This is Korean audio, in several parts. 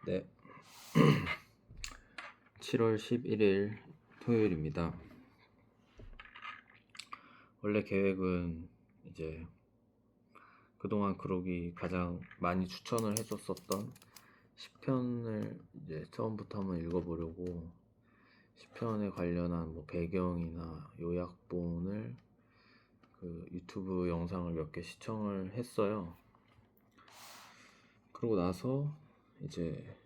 네, 7월 11일 토요일입니다. 원래 계획은 이제 그동안 그러기 가장 많이 추천을 해줬었던 10편을 이제 처음부터 한번 읽어보려고 10편에 관련한 뭐 배경이나 요약본을 그 유튜브 영상을 몇 개 시청을 했어요. 그러고 나서 이제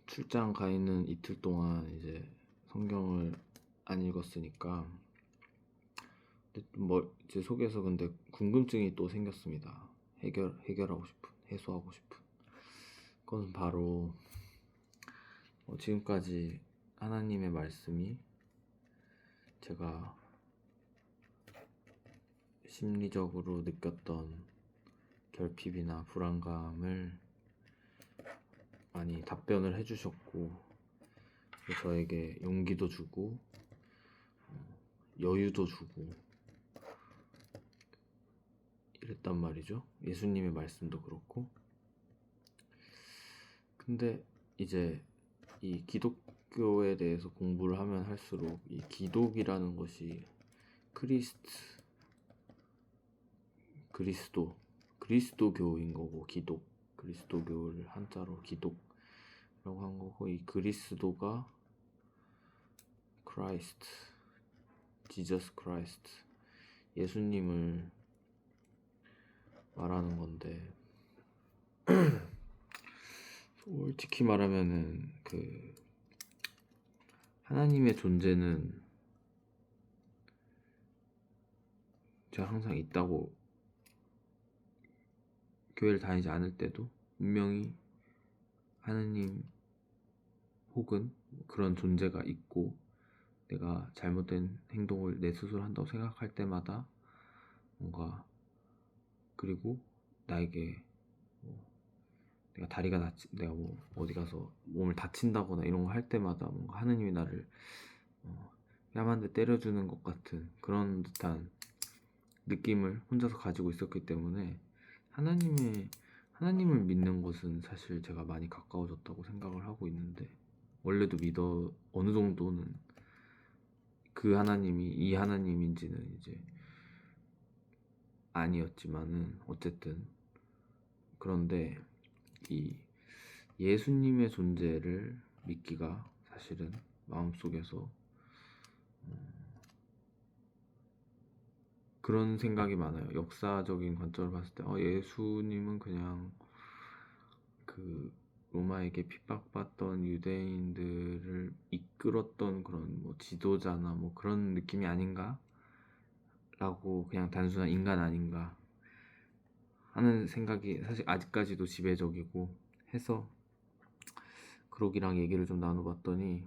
출장 가 있는 이틀 동안 이제 성경을 안 읽었으니까 뭐 제 속에서 근데 궁금증이 또 생겼습니다. 해결하고 싶은, 해소하고 싶은. 그건 바로 지금까지 하나님의 말씀이 제가 심리적으로 느꼈던 결핍이나 불안감을 많이 답변을 해주셨고, 저에게 용기도 주고 여유도 주고 이랬단 말이죠. 예수님의 말씀도 그렇고. 근데 이제 이 기독교에 대해서 공부를 하면 할수록 이 기독이라는 것이 그리스도교인 거고, 그리스도교를 한자로 기독라고 한 거고, 이 그리스도가 지저스 크라이스트, 예수님을 말하는 건데, 솔직히 말하면은 그 하나님의 존재는 제가 항상 있다고, 교회를 다니지 않을 때도 분명히 하나님 혹은 그런 존재가 있고, 내가 잘못된 행동을 내 스스로 한다고 생각할 때마다 뭔가, 그리고 나에게 내가 내가 뭐 어디 가서 몸을 다친다거나 이런 거 할 때마다 뭔가 하느님이 나를 뺨한대 때려주는 것 같은 그런 듯한 느낌을 혼자서 가지고 있었기 때문에 하나님을 믿는 것은 사실 제가 많이 가까워졌다고 생각을 하고 있는데, 원래도 어느 정도는 그 하나님이 이 하나님인지는 이제 아니었지만은 어쨌든, 그런데 이 예수님의 존재를 믿기가 사실은 마음속에서 그런 생각이 많아요. 역사적인 관점을 봤을 때 예수님은 그냥 그 로마에게 핍박받던 유대인들을 이끌었던 그런 뭐 지도자나 뭐 그런 느낌이 아닌가 라고, 그냥 단순한 인간 아닌가 하는 생각이 사실 아직까지도 지배적이고 해서, 그러기랑 얘기를 좀 나눠봤더니,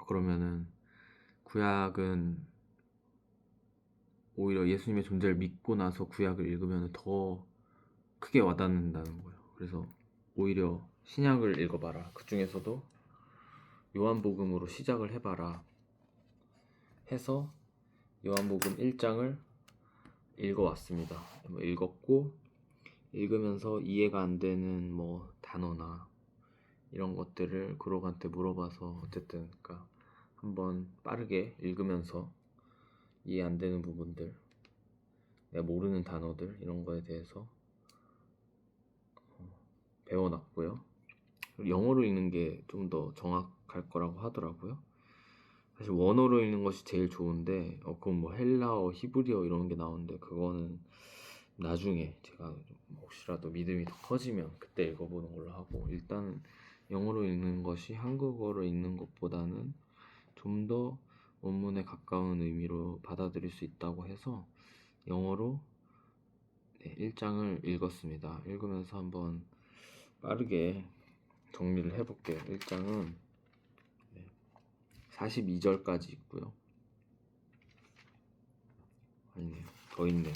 그러면은 구약은 오히려 예수님의 존재를 믿고 나서 구약을 읽으면 더 크게 와닿는다는 거예요. 그래서 오히려 신약을 읽어봐라, 그 중에서도 요한복음으로 시작을 해봐라 해서 요한복음 1장을 읽어왔습니다. 읽었고, 읽으면서 이해가 안 되는 뭐 단어나 이런 것들을 그록한테 물어봐서, 어쨌든 그러니까 한번 빠르게 읽으면서 이해 안 되는 부분들, 내가 모르는 단어들, 이런 거에 대해서 배워놨고요. 영어로 읽는 게 좀 더 정확할 거라고 하더라고요. 사실 원어로 읽는 것이 제일 좋은데, 그건 뭐 헬라어, 히브리어 이런 게 나오는데, 그거는 나중에 제가 혹시라도 믿음이 더 커지면 그때 읽어보는 걸로 하고, 일단 영어로 읽는 것이 한국어로 읽는 것보다는 좀 더 원문에 가까운 의미로 받아들일 수 있다고 해서 영어로 1장을 읽었습니다. 읽으면서 한번 빠르게 정리를 해볼게요. 1장은 42절까지 있고요. 아니네요, 더 있네요.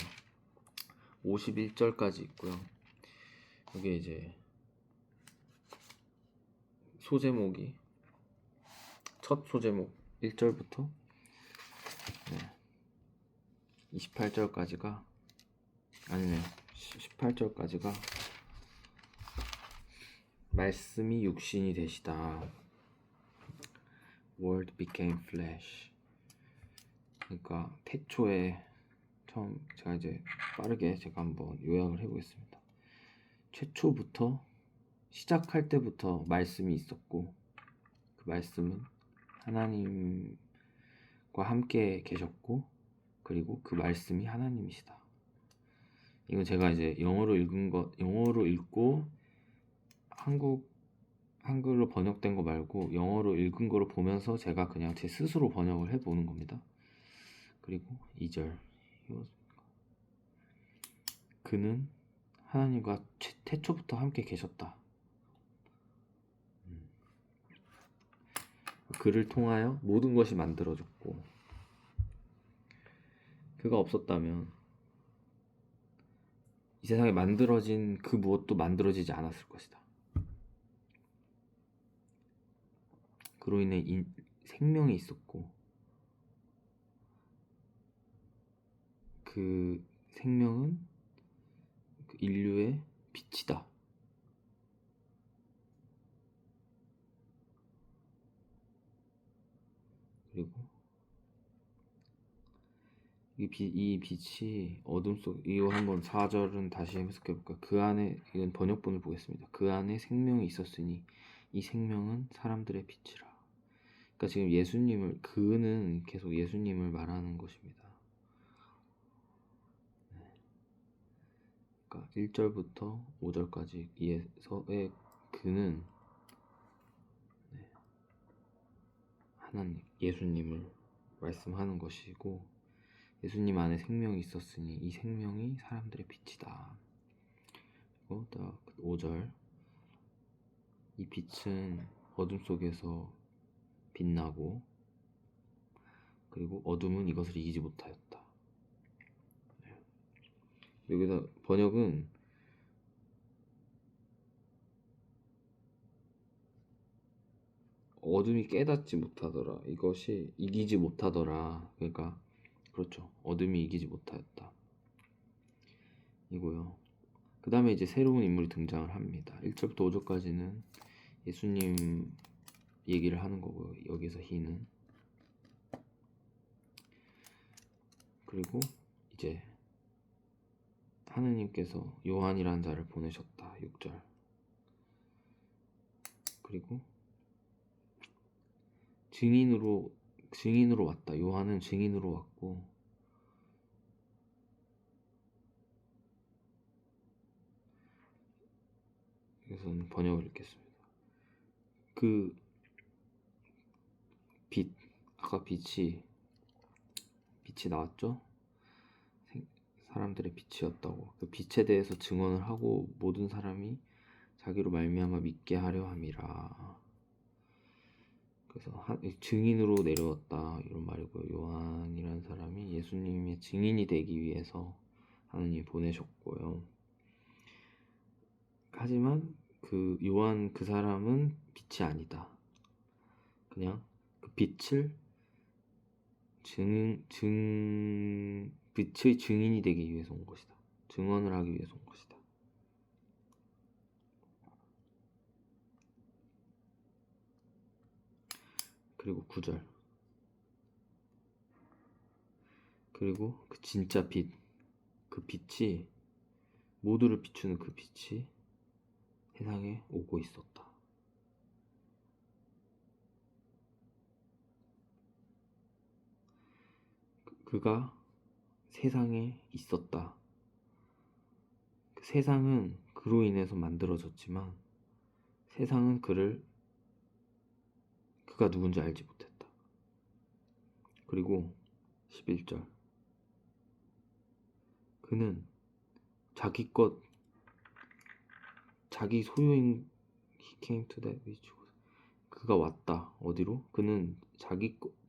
51절까지 있고요. 이게 이제 소제목이, 첫 소제목 1절부터 28절까지가, 아니네요, 18절까지가 말씀이 육신이 되시다. Word became flesh. 그러니까 태초에 처음 제가 이제 빠르게 제가 한번 요약을 해보겠습니다. 최초부터 시작할 때부터 말씀이 있었고 그 말씀은 하나님과 함께 계셨고 그리고 그 말씀이 하나님이시다. 이건 제가 이제 영어로 읽고 한글로 번역된 거 말고 영어로 읽은 거를 보면서 제가 그냥 제 스스로 번역을 해보는 겁니다. 그리고 2절 그는 하나님과 태초부터 함께 계셨다. 그를 통하여 모든 것이 만들어졌고 그가 없었다면 이 세상에 만들어진 그 무엇도 만들어지지 않았을 것이다. 그로 인해 생명이 있었고 그 생명은 그 인류의 빛이다. 그리고 이 빛이 어둠 속 이거 한번 4절은 다시 해석해볼까? 그 안에 이건 번역본을 보겠습니다. 그 안에 생명이 있었으니 이 생명은 사람들의 빛이라. 그러니까 지금 예수님을 그는 계속 예수님을 말하는 것입니다. 그러니까 1절부터 5절까지에서의 그는 하나님 예수님을 말씀하는 것이고 예수님 안에 생명이 있었으니 이 생명이 사람들의 빛이다. 그리고 또 5절 이 빛은 어둠 속에서 빛나고 그리고 어둠은 이것을 이기지 못하였다. 여기서 번역은 어둠이 깨닫지 못하더라. 이것이 이기지 못하더라. 그러니까 그렇죠. 어둠이 이기지 못하였다. 이고요. 그 다음에 이제 새로운 인물이 등장을 합니다. 1절부터 5절까지는 예수님 얘기를 하는 거고요. 여기서 희는 그리고 이제 하느님께서 요한이라는 자를 보내셨다. 6절 그리고 증인으로 왔다. 요한은 증인으로 왔고 그래서 번역을 읽겠습니다. 그 빛, 아까 빛이 나왔죠? 사람들의 빛이었다고. 그 빛에 대해서 증언을 하고 모든 사람이 자기로 말미암아 믿게 하려 함이라. 그래서 증인으로 내려왔다 이런 말이고요. 요한이라는 사람이 예수님의 증인이 되기 위해서 하느님이 보내셨고요. 하지만 그 요한 그 사람은 빛이 아니다. 그냥 그 빛을 빛의 증인이 되기 위해서 온 것이다. 증언을 하기 위해서 온 것이다. 그리고 9절 그리고 그 진짜 빛, 그 빛이 모두를 비추는 그 빛이 세상에 오고 있었다. 그가 세상에 있었다. 그 세상은 그로 인해서 만들어졌지만 세상은 그가 누군지 알지 못했다. 그리고 11절 그는 자기 소유인 he came to that which 그가 왔다. 어디로? 그는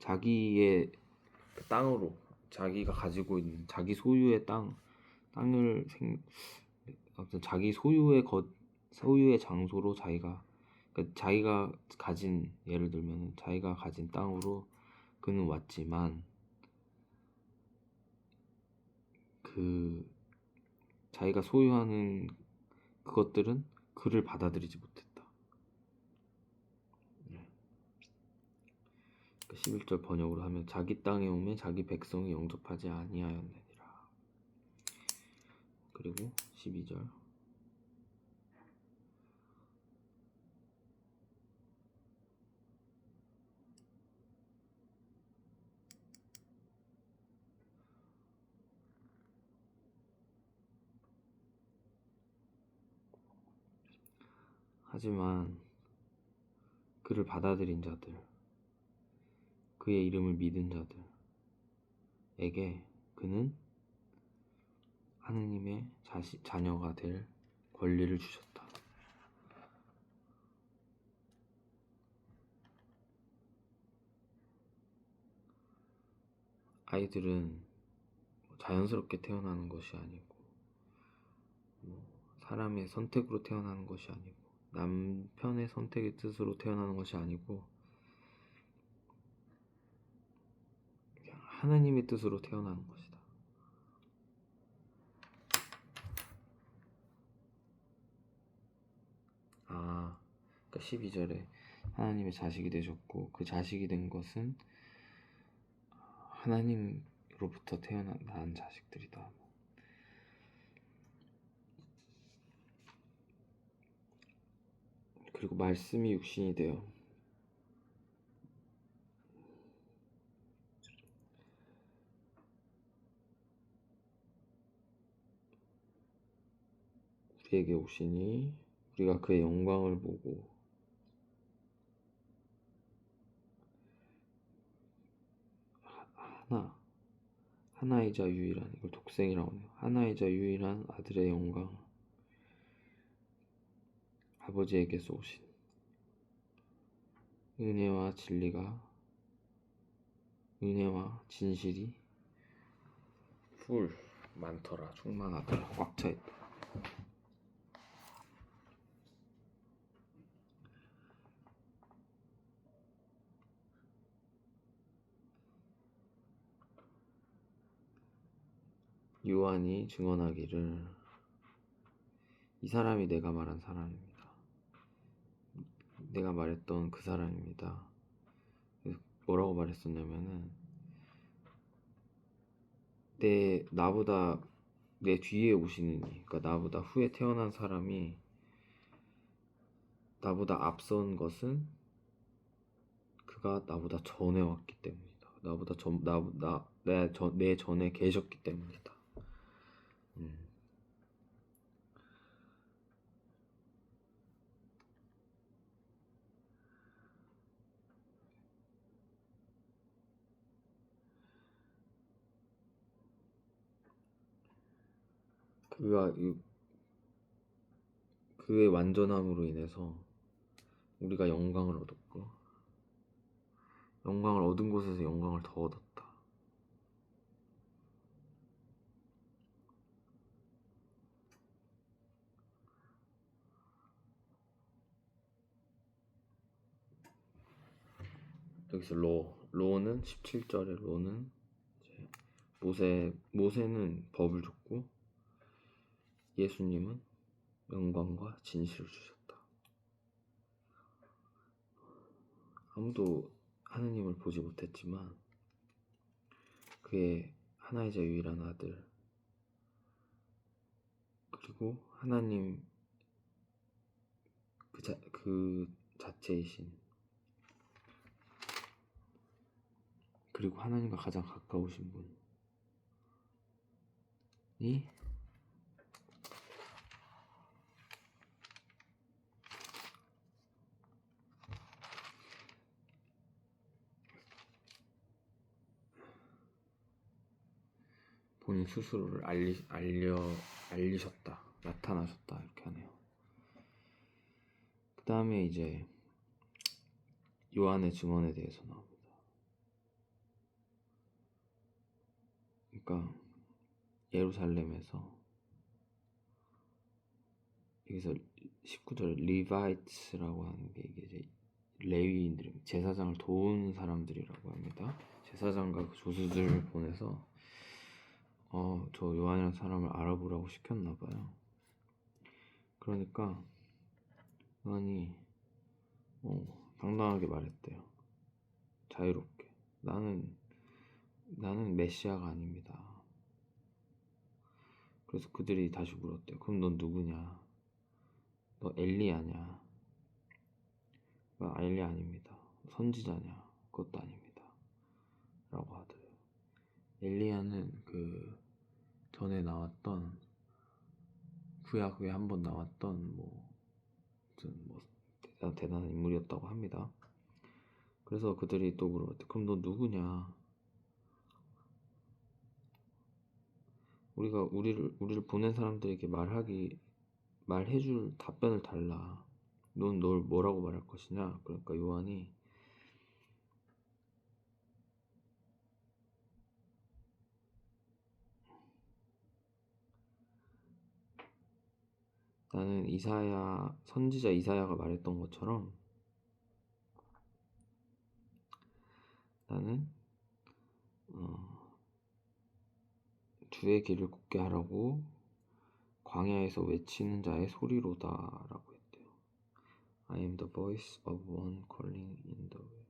자기의 땅으로 자기가 가지고 있는 자기 소유의 땅을 아무튼 자기 소유의 장소로 자기가 가진 예를 들면 자기가 가진 땅으로 그는 왔지만 자기가 소유하는 그것들은 그를 받아들이지 못했다. 11절 번역으로 하면 자기 땅에 오면 자기 백성이 영접하지 아니하였느니라. 그리고 12절 하지만 그를 받아들인 자들, 그의 이름을 믿은 자들에게 그는 하느님의 자녀가 될 권리를 주셨다. 아이들은 자연스럽게 태어나는 것이 아니고 사람의 선택으로 태어나는 것이 아니고 남편의 선택의 뜻으로 태어나는 것이 아니고 그냥 하나님의 뜻으로 태어나는 것이다. 그러니까 12절에 하나님의 자식이 되셨고 그 자식이 된 것은 하나님으로부터 태어난 자식들이다. 그리고 말씀이 육신이 되어 우리에게 오시니 우리가 그의 영광을 보고 하나이자 유일한, 이걸 독생이라고 해요. 하나이자 유일한 아들의 영광, 아버지에게서 오신 은혜와 진실이 많더라, 충만하더라, 꽉 차있다. 요한이 증언하기를 이 사람이 내가 말한 사람입니다. 내가 말했던 그 사람입니다. 뭐라고 말했었냐면은 내 뒤에 오시는 이, 그러니까 나보다 후에 태어난 사람이 나보다 앞선 것은 그가 나보다 전에 왔기 때문이다. 내 전에 계셨기 때문이다. 그의 완전함으로 인해서 우리가 영광을 얻었고 영광을 얻은 곳에서 영광을 더 얻었다. 여기서 로는 17절에 로는 모세는 법을 줬고 예수님은 영광과 진실을 주셨다. 아무도 하느님을 보지 못했지만 그의 하나이자 유일한 아들 그리고 하나님 그 자체이신 그리고 하나님과 가장 가까우신 분이 본인 스스로를 알리셨다, 나타나셨다 이렇게 하네요. 그 다음에 이제 요한의 증언에 대해서 나옵니다. 그러니까 예루살렘에서 여기서 19절 리바이츠라고 하는 게 이게 이제 레위인들, 제사장을 도우는 사람들이라고 합니다. 제사장과 그 조수들을 보내서 저 요한이라는 사람을 알아보라고 시켰나 봐요. 그러니까 요한이 당당하게 말했대요. 자유롭게. 나는 메시아가 아닙니다. 그래서 그들이 다시 물었대요. 그럼 넌 누구냐? 너 엘리야냐? 엘리야 아닙니다. 선지자냐? 그것도 아닙니다. 라고 하더래요. 엘리야는 그 전에 나왔던 구약에 한번 나왔던 뭐 대단한 인물이었다고 합니다. 그래서 그들이 또 물어봤대. 그럼 너 누구냐? 우리가 우리를 보낸 사람들에게 말해줄 답변을 달라. 넌 널 뭐라고 말할 것이냐? 그러니까 요한이 나는 선지자 이사야가 말했던 것처럼 나는 주의 길을 굽게 하라고 광야에서 외치는 자의 소리로다 라고 했대요. I am the voice of one calling in the way.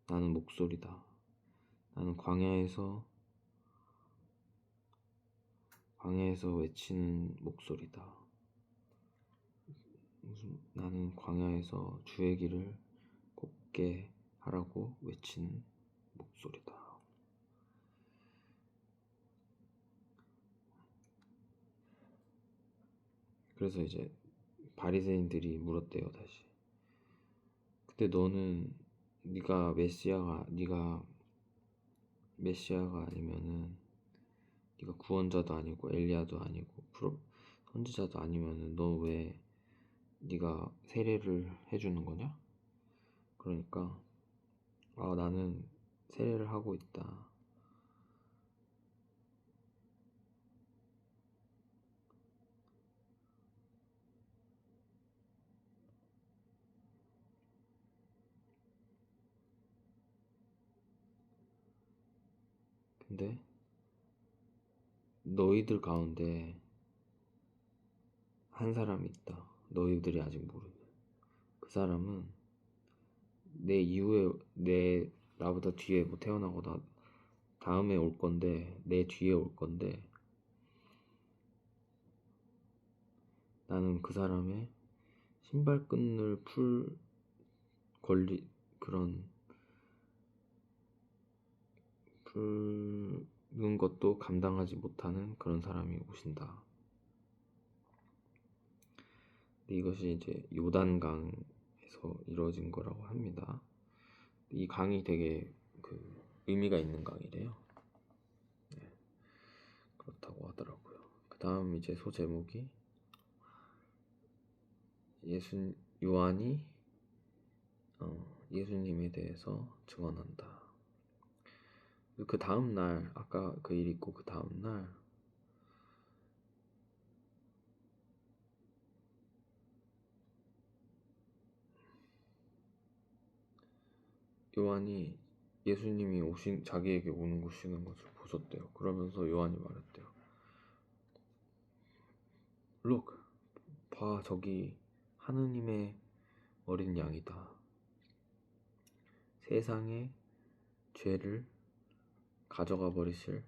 나는 목소리다. 나는 광야에서 외치는 목소리다. 나는 광야에서 주의 길을 곱게 하라고 외치는 목소리다. 그래서 이제 바리새인들이 물었대요. 다시. 근데 네가 메시아가 아니면은 네가 구원자도 아니고 엘리야도 아니고 선지자도 아니면은 너 왜 네가 세례를 해주는 거냐? 그러니까 나는 세례를 하고 있다. 근데 너희들 가운데 한 사람이 있다. 너희들이 아직 모르는. 그 사람은 나보다 뒤에 뭐 태어나고 다음에 올 건데, 내 뒤에 올 건데, 나는 그 사람의 신발끈을 푸는 것도 감당하지 못하는 그런 사람이 오신다. 근데 이것이 이제 요단강에서 이루어진 거라고 합니다. 이 강이 되게 의미가 있는 강이래요. 네, 그렇다고 하더라고요. 그 다음 이제 소제목이 요한이 예수님에 대해서 증언한다. 그 다음날 아까 그 일 있고 그 다음날 요한이 예수님이 자기에게 오시는 것을 보셨대요. 그러면서 요한이 말했대요. Look, 봐, 저기 하느님의 어린 양이다. 세상의 죄를 가져가 버리실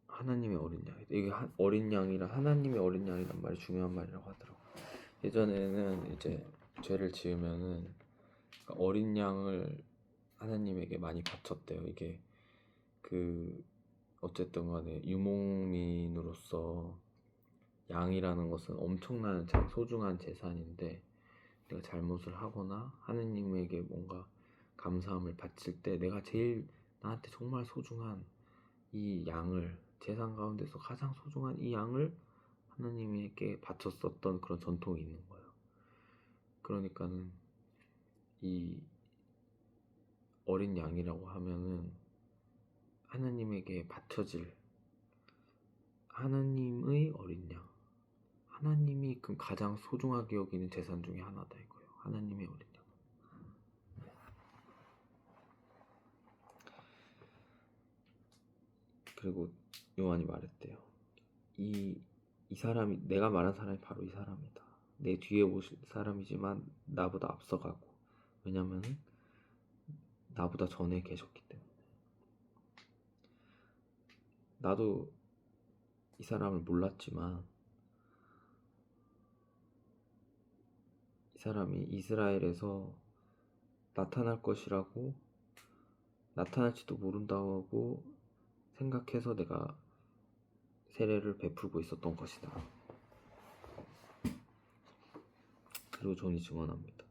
하나님의 어린 양이다. 이게 어린 양이라 하나님의 어린 양이란 말이 중요한 말이라고 하더라고요. 예전에는 이제 죄를 지으면은 어린 양을 하나님에게 많이 바쳤대요. 이게 어쨌든 간에 유목민으로서 양이라는 것은 엄청난 소중한 재산인데 내가 잘못을 하거나 하느님에게 뭔가 감사함을 바칠 때 내가 제일 나한테 정말 소중한 이 양을 재산 가운데서 가장 소중한 이 양을 하나님에게 바쳤었던 그런 전통이 있는 거예요. 그러니까는 이 어린 양이라고 하면은 하나님에게 바쳐질 하나님의 어린 양, 하나님이 가장 소중하게 여기는 재산 중에 하나다 이거예요. 하나님의 어린 양. 그리고 요한이 말했대요. 이 사람이, 내가 말한 사람이 바로 이 사람이다. 내 뒤에 오실 사람이지만 나보다 앞서가고. 왜냐면은 나보다 전에 계셨기 때문에. 나도 이 사람을 몰랐지만 이 사람이 이스라엘에서 나타날 것이라고, 나타날지도 모른다고 생각해서 내가 세례를 베풀고 있었던 것이다. 그리고 존이 증언합니다.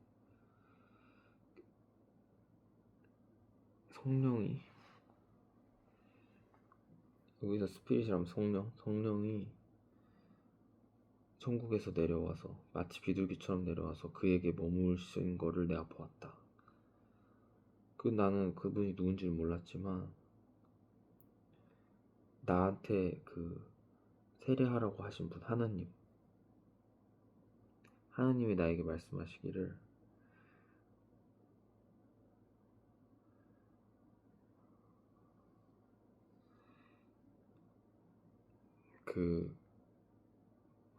성령이, 여기서 스피릿이라면 성령이 천국에서 내려와서 마치 비둘기처럼 내려와서 그에게 머무르신 거를 내가 보았다. 나는 그분이 누군지를 몰랐지만 나한테 세례하라고 하신 분, 하나님이 나에게 말씀하시기를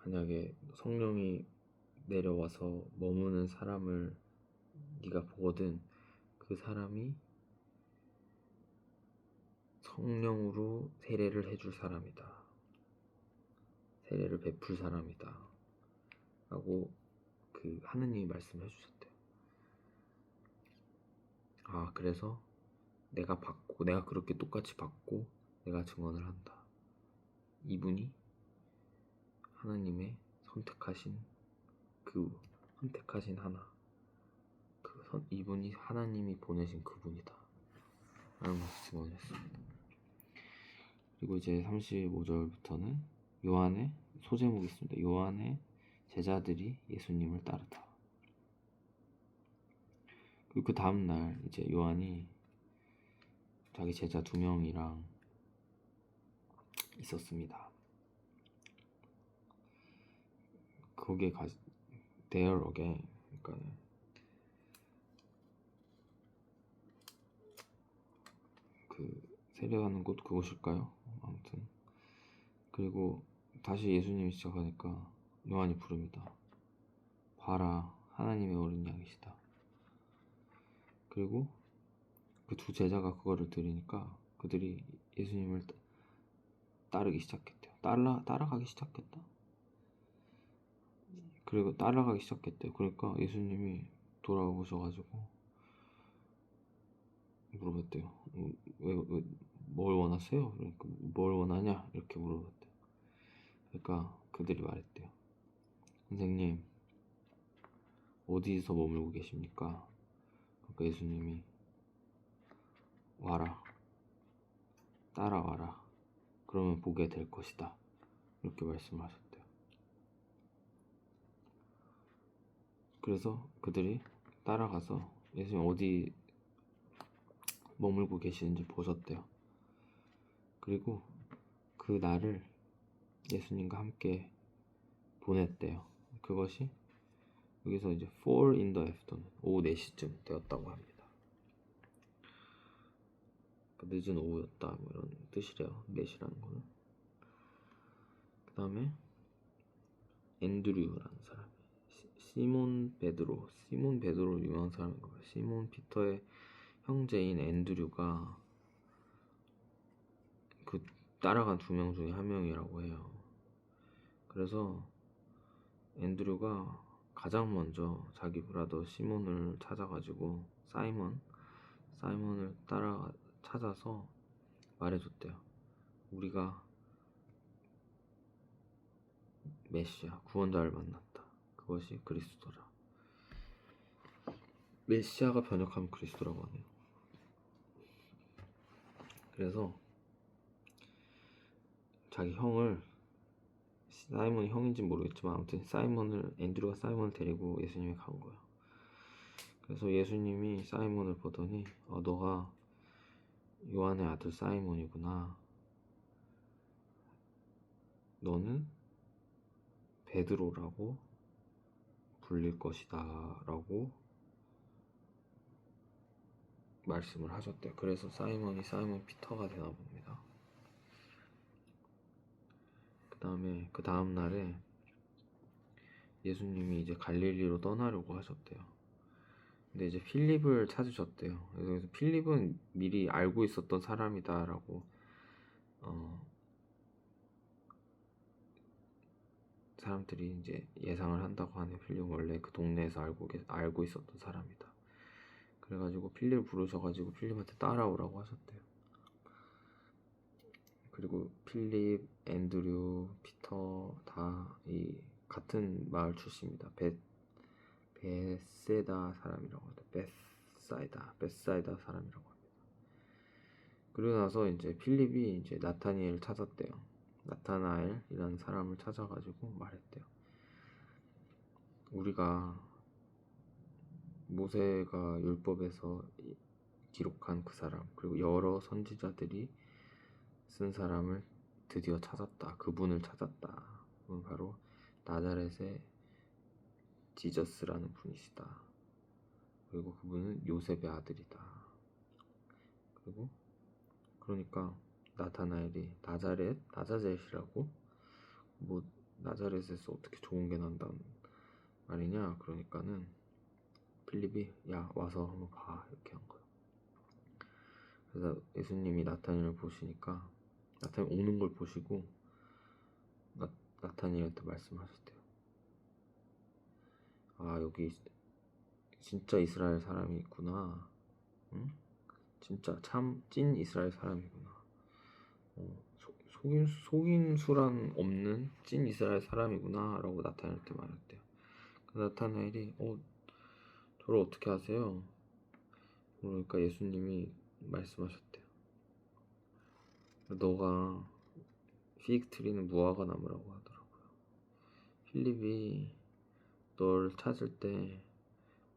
만약에 성령이 내려와서 머무는 사람을 네가 보거든, 그 사람이 성령으로 세례를 해줄 사람이다, 세례를 베풀 사람이다 라고 하느님이 말씀해 주셨대요. 그래서 내가 그렇게 똑같이 받고 내가 증언을 한다. 이분이 하나님의 선택하신 하나, 이분이 하나님이 보내신 그분이다 라는 것을 증언했습니다. 그리고 이제 35절부터는 요한의 소제목이 있습니다. 요한의 제자들이 예수님을 따르다. 그리고 그 다음날 이제 요한이 자기 제자 2명이랑 있었습니다. 거기에 there again, 그러니까 세례하는 곳 그곳일까요? 아무튼 그리고 다시 예수님이 시작하니까 요한이 부릅니다. 봐라, 하나님의 어린 양이시다. 그리고 그 두 제자가 그거를 들으니까 그들이 예수님을 따르기 시작했대요. 따라가기 시작했다. 그리고 따라가기 시작했대요. 그러니까 예수님이 돌아오셔가지고 물어봤대요. 뭘 원하세요? 그러니까 뭘 원하냐? 이렇게 물어봤대요. 그러니까 그들이 말했대요. 선생님, 어디서 머물고 계십니까? 그러니까 예수님이 와라, 따라와라, 그러면 보게 될 것이다, 이렇게 말씀하셨대요. 그래서 그들이 따라가서 예수님 어디 머물고 계시는지 보셨대요. 그리고 그 날을 예수님과 함께 보냈대요. 그것이 여기서 이제 4 in the afternoon, 오후 4시쯤 되었다고 합니다. 늦은 오후였다, 뭐 이런 뜻이래요. 4시라는 거는. 그 다음에 앤드류라는 사람이, 시몬 베드로 유명한 사람인 거예요. 시몬 피터의 형제인 앤드류가 따라간 2명 중에 1명이라고 해요. 그래서 앤드류가 가장 먼저 자기 브라더 시몬을 찾아가지고 사이먼을 찾아서 말해줬대요. 우리가 메시아, 구원자를 만났다. 그것이 그리스도라. 메시아가 번역하면 그리스도라고 하네요. 그래서 자기 형을, 사이먼이 형인지 모르겠지만 아무튼 앤드류가 사이먼을 데리고 예수님이 간 거야. 그래서 예수님이 사이먼을 보더니 너가 요한의 아들 사이먼이구나. 너는 베드로라고 불릴 것이다 라고 말씀을 하셨대요. 그래서 사이먼이 사이먼 피터가 되나 봅니다. 그 다음 날에 예수님이 이제 갈릴리로 떠나려고 하셨대요. 근데 이제 필립을 찾으셨대요. 그래서 필립은 미리 알고 있었던 사람이다라고 사람들이 이제 예상을 한다고 하네요. 필립은 원래 그 동네에서 알고 있었던 사람이다. 그래가지고 필립을 부르셔가지고 필립한테 따라오라고 하셨대요. 그리고 필립, 앤드류, 피터 다 이 같은 마을 출신입니다. 베세다 사람이라고 합니다. 베사이다 사람이라고 합니다. 그러고 나서 이제 필립이 이제 나타니엘을 찾았대요. 나타나엘이라는 사람을 찾아가지고 말했대요. 우리가 모세가 율법에서 기록한 그 사람, 그리고 여러 선지자들이 쓴 사람을 드디어 찾았다. 그분을 찾았다. 그분 바로 나자렛의 지저스라는 분이시다. 그리고 그분은 요셉의 아들이다. 그리고 그러니까 나타나엘이 나자렛이라고? 뭐 나자렛에서 어떻게 좋은 게 난다는 말이냐? 그러니까는 필립이 야 와서 한번 봐 이렇게 한 거예요. 그래서 예수님이 나타니엘을 보시니까 나타니엘 오는 걸 보시고 나타니엘한테 말씀하셨대요. 아 여기 진짜 이스라엘 사람이 있구나. 응? 진짜 참 찐 이스라엘 사람이구나. 속인수란 없는 찐 이스라엘 사람이구나 라고 나타니엘한테 말했대요. 그 나타나엘이 저를 어떻게 아세요? 그러니까 예수님이 말씀하셨대요. 너가 피그트리는 무화과 나무라고 하더라고요. 필립이 널 찾을 때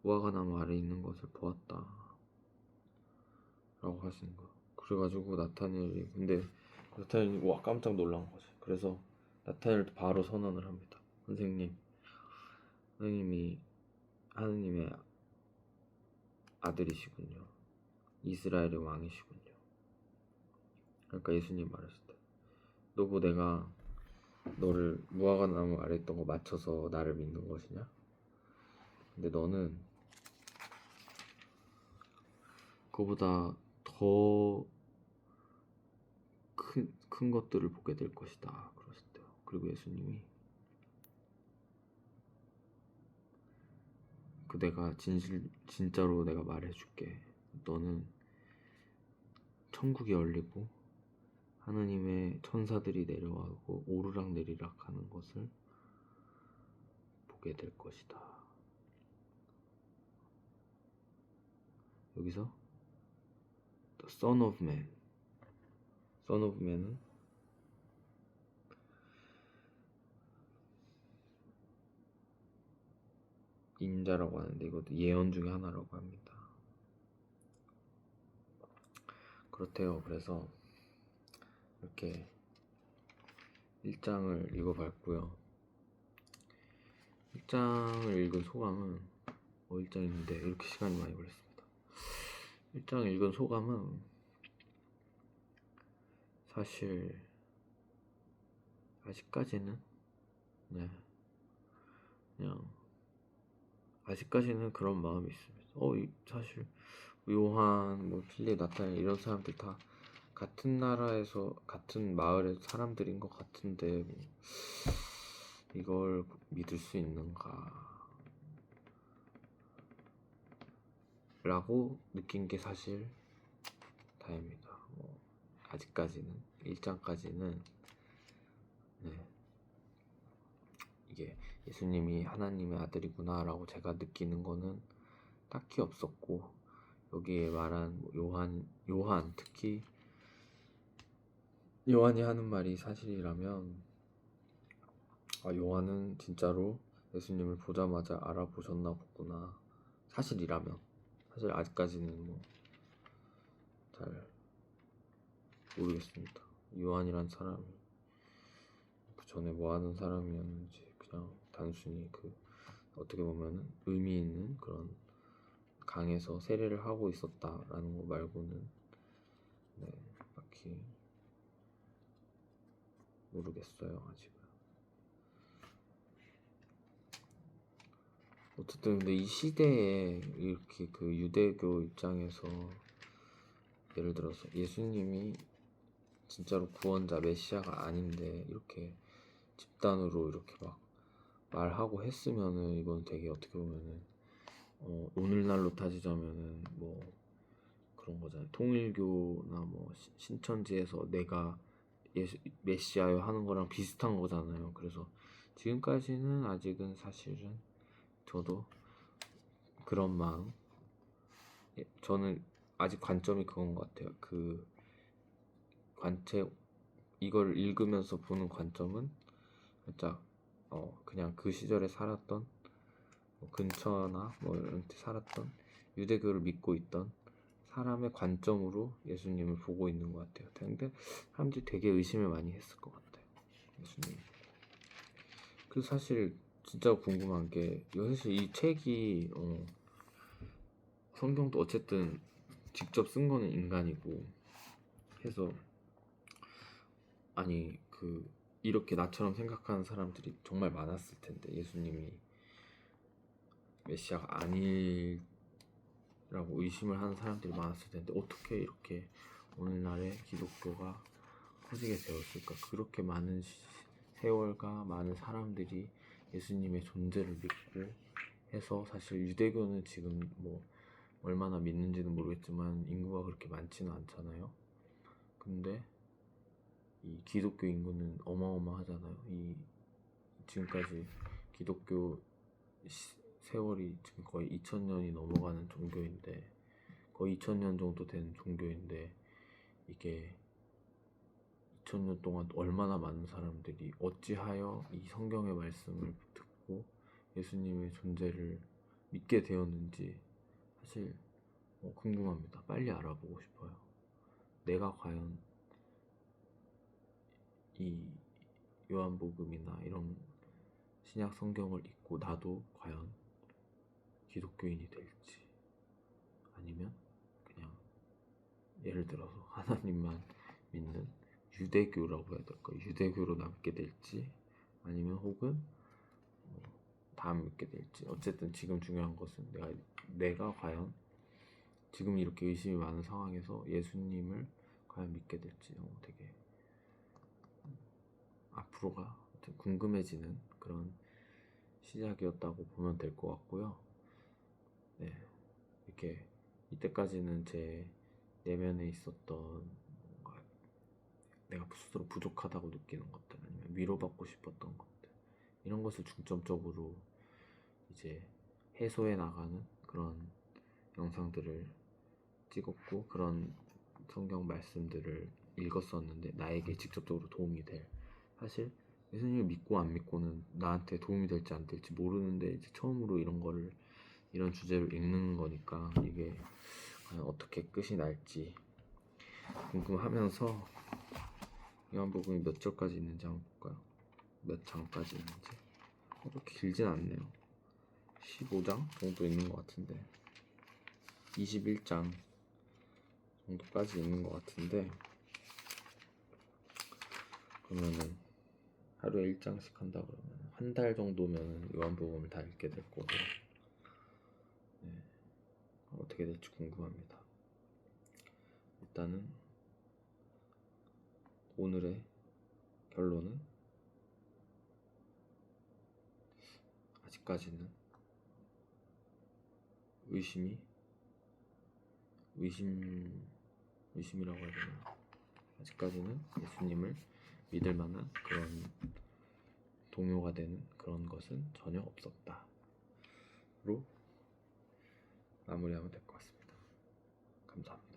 무화과 나무 아래 있는 것을 보았다 라고 하시는 거예요. 그래가지고 나타니엘이 와 깜짝 놀란 거지. 그래서 나타니엘도 바로 선언을 합니다. 선생님이 하느님의 아들이시군요. 이스라엘의 왕이시군요. 그러니까 예수님 말하시대. 너보 내가 너를 무화과 나무 아래 있던 거 맞춰서 나를 믿는 것이냐? 근데 너는 그보다 더 큰 것들을 보게 될 것이다 그러셨대요. 그리고 예수님이 내가 진짜로 내가 말해줄게. 너는 천국이 열리고 하느님의 천사들이 내려와고 오르락내리락 하는 것을 보게 될 것이다. 여기서 The Son of Man, Son of Man은 인자라고 하는데 이것도 예언 중에 하나라고 합니다. 그렇대요. 그래서 이렇게 1장을 읽어봤고요. 1장을 읽은 소감은 1장인데 이렇게 시간이 많이 걸렸습니다. 1장을 읽은 소감은 사실 아직까지는 그냥 아직까지는 그런 마음이 있습니다. 사실 요한, 필립, 나타나엘 이런 사람들 다 같은 나라에서 같은 마을의 사람들인 것 같은데 이걸 믿을 수 있는가 라고 느낀 게 사실 다입니다. 아직까지는 1장까지는 이게 예수님이 하나님의 아들이구나 라고 제가 느끼는 거는 딱히 없었고, 여기에 말한 요한 특히 요한이 하는 말이 사실이라면 요한은 진짜로 예수님을 보자마자 알아보셨나 보구나. 사실이라면. 사실 아직까지는 잘 모르겠습니다. 요한이란 사람이 그 전에 뭐 하는 사람이었는지, 그냥 단순히 어떻게 보면 의미 있는 그런 강에서 세례를 하고 있었다라는 거 말고는 딱히 모르겠어요. 아직은. 어쨌든 근데 이 시대에 이렇게 그 유대교 입장에서 예를 들어서 예수님이 진짜로 구원자 메시아가 아닌데 이렇게 집단으로 이렇게 막 말하고 했으면은 이건 되게 어떻게 보면은 오늘날로 따지자면은 뭐 그런 거잖아요. 통일교나 뭐 신천지에서 내가 예수 메시아요 하는 거랑 비슷한 거잖아요. 그래서 지금까지는 아직은 사실은 저도 그런 마음, 저는 아직 관점이 그건 것 같아요. 그 관체 이걸 읽으면서 보는 관점은 살짝 그냥 그 시절에 살았던 뭐 근처나 뭐 이런 데 살았던 유대교를 믿고 있던 사람의 관점으로 예수님을 보고 있는 것 같아요. 근데 사람들이 되게 의심을 많이 했을 것 같아요. 예수님. 그래서 사실 진짜 궁금한 게 사실 이 책이 성경도 어쨌든 직접 쓴 거는 인간이고 해서 아니 그 이렇게 나처럼 생각하는 사람들이 정말 많았을 텐데 예수님이 메시아가 아니라고 의심을 하는 사람들이 많았을 텐데 어떻게 이렇게 오늘날의 기독교가 커지게 되었을까? 그렇게 많은 세월과 많은 사람들이 예수님의 존재를 믿고 해서 사실 유대교는 지금 뭐 얼마나 믿는지는 모르겠지만 인구가 그렇게 많지는 않잖아요. 근데 이 기독교 인구는 어마어마하잖아요. 이 지금까지 기독교 세월이 지금 거의 2000년이 넘어가는 종교인데 거의 2000년 정도 된 종교인데 이게 2000년 동안 얼마나 많은 사람들이 어찌하여 이 성경의 말씀을 듣고 예수님의 존재를 믿게 되었는지 사실 궁금합니다. 빨리 알아보고 싶어요. 내가 과연 이 요한복음이나 이런 신약 성경을 읽고 나도 과연 기독교인이 될지 아니면 그냥 예를 들어서 하나님만 믿는 유대교라고 해야 될까? 유대교로 남게 될지 아니면 혹은 다음 믿게 될지 어쨌든 지금 중요한 것은 내가 과연 지금 이렇게 의심이 많은 상황에서 예수님을 과연 믿게 될지 되게 앞으로가 궁금해지는 그런 시작이었다고 보면 될 것 같고요. 네, 이렇게 이때까지는 제 내면에 있었던 뭔가 내가 스스로 부족하다고 느끼는 것들 아니면 위로받고 싶었던 것들 이런 것을 중점적으로 이제 해소해 나가는 그런 영상들을 찍었고 그런 성경 말씀들을 읽었었는데 나에게 직접적으로 도움이 될 사실 예수님을 믿고 안 믿고는 나한테 도움이 될지 안 될지 모르는데 이제 처음으로 이런 주제를 읽는 거니까 이게 과연 어떻게 끝이 날지 궁금하면서 요한복음이 몇 절까지 있는지 한번 볼까요? 몇 장까지 있는지 그렇게 길진 않네요. 15장 정도 있는 것 같은데 21장 정도까지 있는 것 같은데 그러면은 하루에 1장씩 한다 그러면 한 달 정도면 요한복음을 다 읽게 될 거고 네. 어떻게 될지 궁금합니다. 일단은 오늘의 결론은 아직까지는 의심이라고 해야 되나? 아직까지는 예수님을 믿을 만한 그런 동요가 되는 그런 것은 전혀 없었다로 마무리하면 될 것 같습니다. 감사합니다.